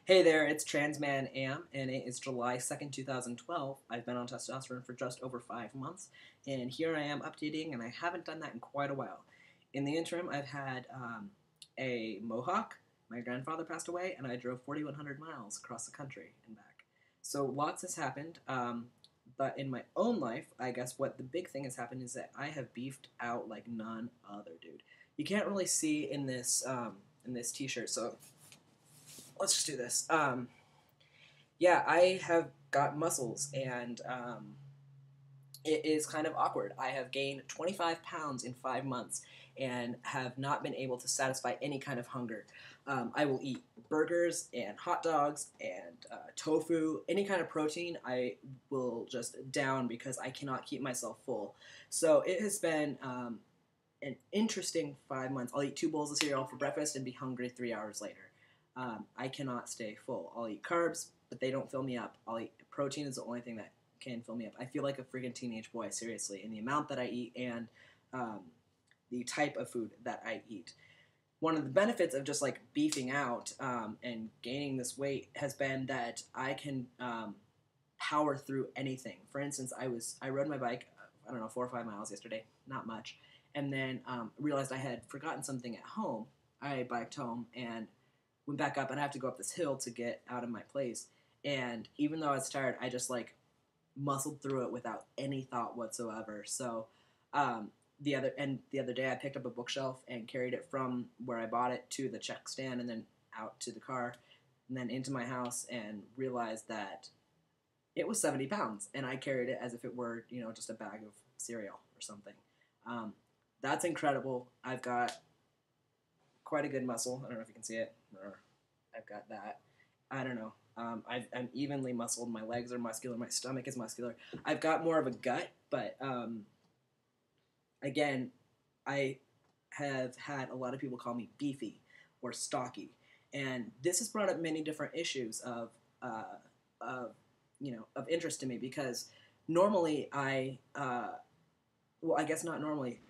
Hey there, it's Transman Am, and it is July 2nd, 2012. I've been on testosterone for just over 5 months, and here I am updating, and I haven't done that in quite a while. In the interim, I've had a mohawk. My grandfather passed away, and I drove 4,100 miles across the country and back. So lots has happened, but in my own life, I guess what the big thing has happened is that I have beefed out like none other, dude. You can't really see in this t-shirt, so let's just do this. Yeah, I have got muscles, and it is kind of awkward. I have gained 25 pounds in 5 months and have not been able to satisfy any kind of hunger. I will eat burgers and hot dogs and tofu, any kind of protein. I will just down because I cannot keep myself full. So it has been an interesting 5 months. I'll eat two bowls of cereal for breakfast and be hungry 3 hours later. I cannot stay full. I'll eat carbs, but they don't fill me up. I'll eat protein is the only thing that can fill me up. I feel like a freaking teenage boy, seriously, in the amount that I eat and um, the type of food that I eat. One of the benefits of just like beefing out and gaining this weight has been that I can power through anything. For instance, I rode my bike, I don't know, 4 or 5 miles yesterday, not much, and then realized I had forgotten something at home. I biked home and went back up, and I have to go up this hill to get out of my place. And even though I was tired, I just like muscled through it without any thought whatsoever. So the other day, I picked up a bookshelf and carried it from where I bought it to the check stand, and then out to the car, and then into my house, and realized that it was 70 pounds, and I carried it as if it were, just a bag of cereal or something. Um, that's incredible. I've got quite a good muscle. I don't know if you can see it. I've got that. I don't know. I'm evenly muscled. My legs are muscular. My stomach is muscular. I've got more of a gut, but again, I have had a lot of people call me beefy or stocky, and this has brought up many different issues of of interest to me because normally well, I guess not normally.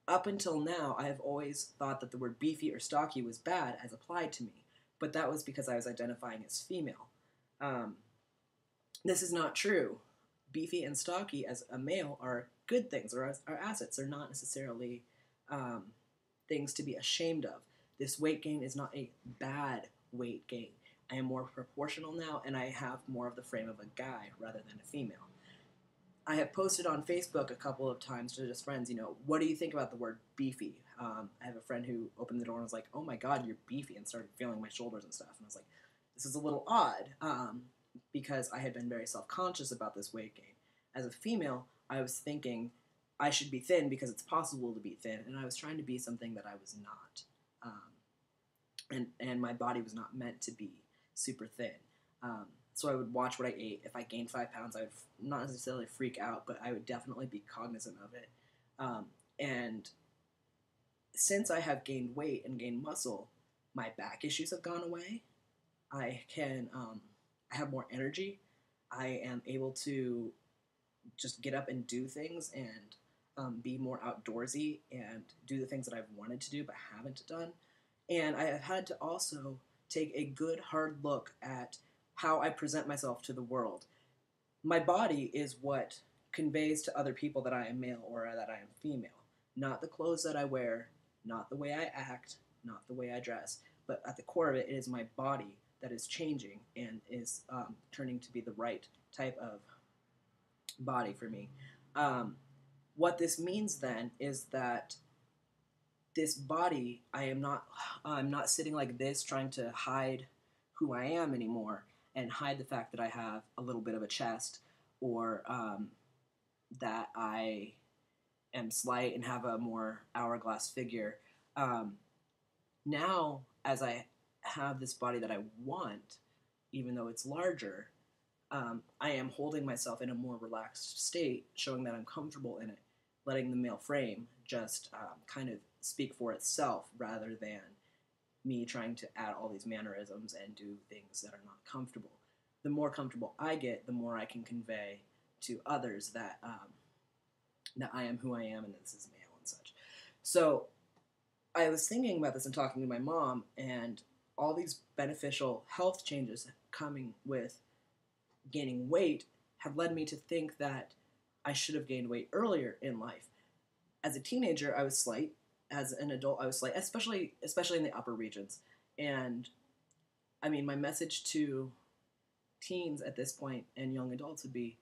Up until now, I have always thought that the word beefy or stocky was bad as applied to me, but that was because I was identifying as female. Um, this is not true. Beefy and stocky as a male are good things or are assets. They're not necessarily um, things to be ashamed of. This weight gain is not a bad weight gain. I am more proportional now, and I have more of the frame of a guy rather than a female. I have posted on Facebook a couple of times to just friends, what do you think about the word beefy? I have a friend who opened the door and was like, oh my God, you're beefy, and started feeling my shoulders and stuff. And I was like, this is a little odd because I had been very self conscious about this weight gain. As a female, I was thinking I should be thin because it's possible to be thin, and I was trying to be something that I was not. And my body was not meant to be super thin. So I would watch what I ate. If I gained 5 pounds, I would not necessarily freak out, but I would definitely be cognizant of it. And since I have gained weight and gained muscle, my back issues have gone away. I have more energy. I am able to just get up and do things and be more outdoorsy and do the things that I've wanted to do but haven't done. And I have had to also take a good hard look at how I present myself to the world. My body is what conveys to other people that I am male or that I am female. Not the clothes that I wear, not the way I act, not the way I dress, but at the core of it, it is my body that is changing and is turning to be the right type of body for me. Um, what this means then is that this body, I'm not sitting like this trying to hide who I am anymore and hide the fact that I have a little bit of a chest or that I am slight and have a more hourglass figure. Um, Now, as I have this body that I want, even though it's larger, I am holding myself in a more relaxed state, showing that I'm comfortable in it, letting the male frame just kind of speak for itself rather than me trying to add all these mannerisms and do things that are not comfortable. The more comfortable I get, the more I can convey to others that I am who I am and this is male and such. So I was thinking about this and talking to my mom, and all these beneficial health changes coming with gaining weight have led me to think that I should have gained weight earlier in life. As a teenager, I was slight. As an adult, I was slight, especially in the upper regions. And I mean, my message to teens at this point and young adults would be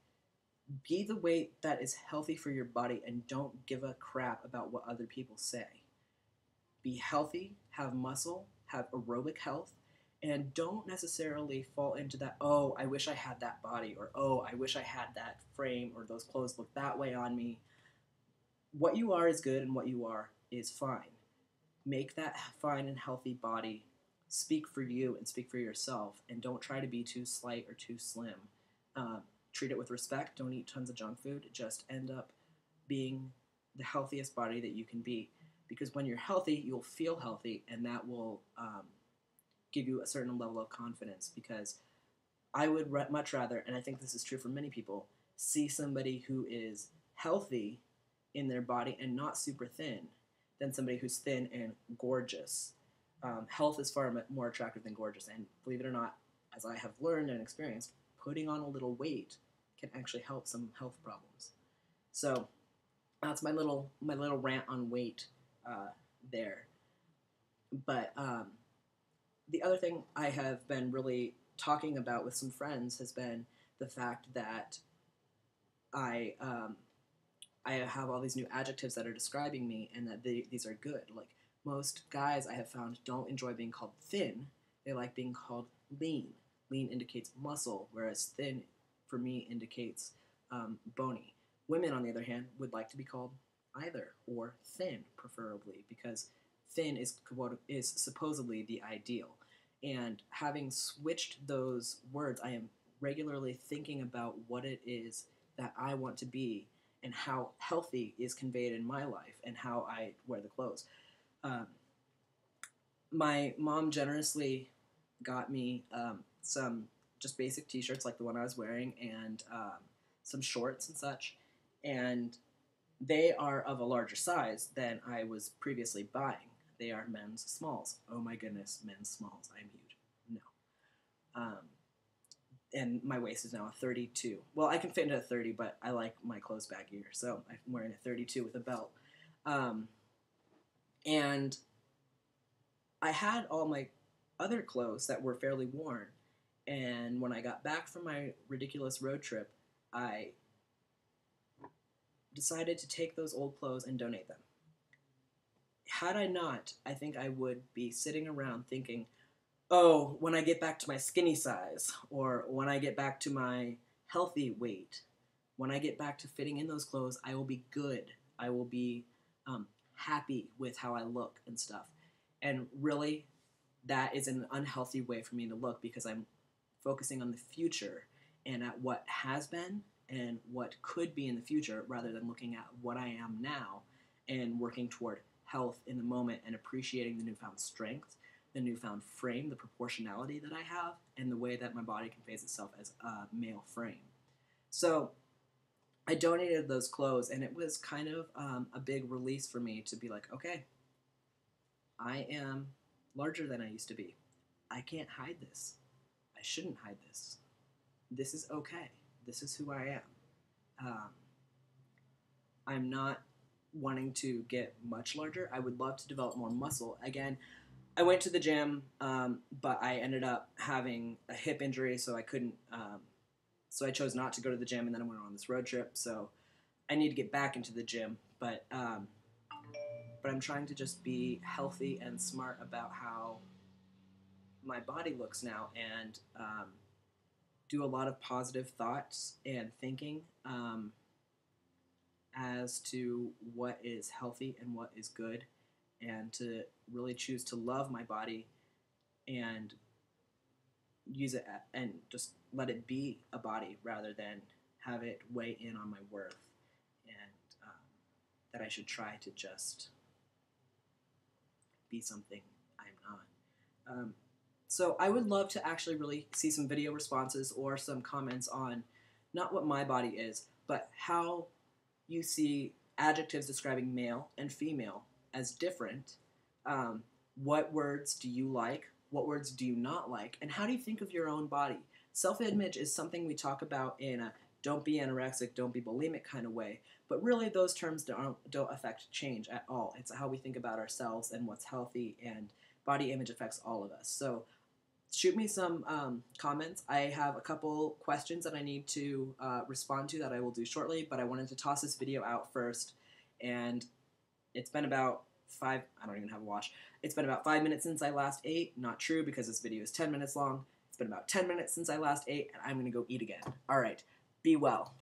the weight that is healthy for your body and don't give a crap about what other people say. Be healthy, have muscle, have aerobic health, and don't necessarily fall into that, oh, I wish I had that body, or oh, I wish I had that frame, or those clothes look that way on me. What you are is good, and what you are is fine. Make that fine and healthy body speak for you and speak for yourself, and don't try to be too slight or too slim. Treat it with respect. Don't eat tons of junk food. Just end up being the healthiest body that you can be. Because when you're healthy, you'll feel healthy, and that will give you a certain level of confidence. Because I would much rather, and I think this is true for many people, see somebody who is healthy in their body and not super thin than somebody who's thin and gorgeous. Health is far more attractive than gorgeous, and believe it or not, as I have learned and experienced, putting on a little weight can actually help some health problems. So that's my little rant on weight there. But the other thing I have been really talking about with some friends has been the fact that I have all these new adjectives that are describing me, and that these are good. Like, most guys I have found don't enjoy being called thin. They like being called lean. Lean indicates muscle, whereas thin, for me, indicates bony. Women, on the other hand, would like to be called either, or thin, preferably, because thin is supposedly the ideal. And having switched those words, I am regularly thinking about what it is that I want to be and how healthy is conveyed in my life and how I wear the clothes. My mom generously got me some just basic t-shirts like the one I was wearing, and some shorts and such, and they are of a larger size than I was previously buying. They are men's smalls. Oh my goodness, men's smalls. I'm huge. No. And my waist is now a 32. Well, I can fit into a 30, but I like my clothes baggier, so I'm wearing a 32 with a belt. And I had all my other clothes that were fairly worn, and when I got back from my ridiculous road trip, I decided to take those old clothes and donate them. Had I not, I think I would be sitting around thinking, oh, when I get back to my skinny size, or when I get back to my healthy weight, when I get back to fitting in those clothes, I will be good. I will be happy with how I look and stuff. And really, that is an unhealthy way for me to look, because I'm focusing on the future and at what has been and what could be in the future, rather than looking at what I am now and working toward health in the moment and appreciating the newfound strength, the newfound frame, the proportionality that I have, and the way that my body conveys itself as a male frame. So I donated those clothes, and it was kind of a big release for me to be like, okay, I am larger than I used to be. I can't hide this. I shouldn't hide this. This is okay. This is who I am. I'm not wanting to get much larger. I would love to develop more muscle. Again, I went to the gym, but I ended up having a hip injury, so I couldn't. So I chose not to go to the gym, and then I went on this road trip. So I need to get back into the gym, but I'm trying to just be healthy and smart about how my body looks now, and do a lot of positive thoughts and thinking as to what is healthy and what is good, and to really choose to love my body and use it and just let it be a body, rather than have it weigh in on my worth, and that I should try to just be something I'm not. So I would love to actually really see some video responses or some comments on not what my body is, but how you see adjectives describing male and female as different. What words do you like? What words do you not like? And how do you think of your own body? Self-image is something we talk about in a don't be anorexic, don't be bulimic kind of way. But really, those terms don't affect change at all. It's how we think about ourselves and what's healthy, and body image affects all of us. So shoot me some comments. I have a couple questions that I need to respond to that I will do shortly, but I wanted to toss this video out first. And it's been about I don't even have a watch. It's been about 5 minutes since I last ate. Not true, because this video is 10 minutes long. It's been about 10 minutes since I last ate, and I'm going to go eat again. All right, be well.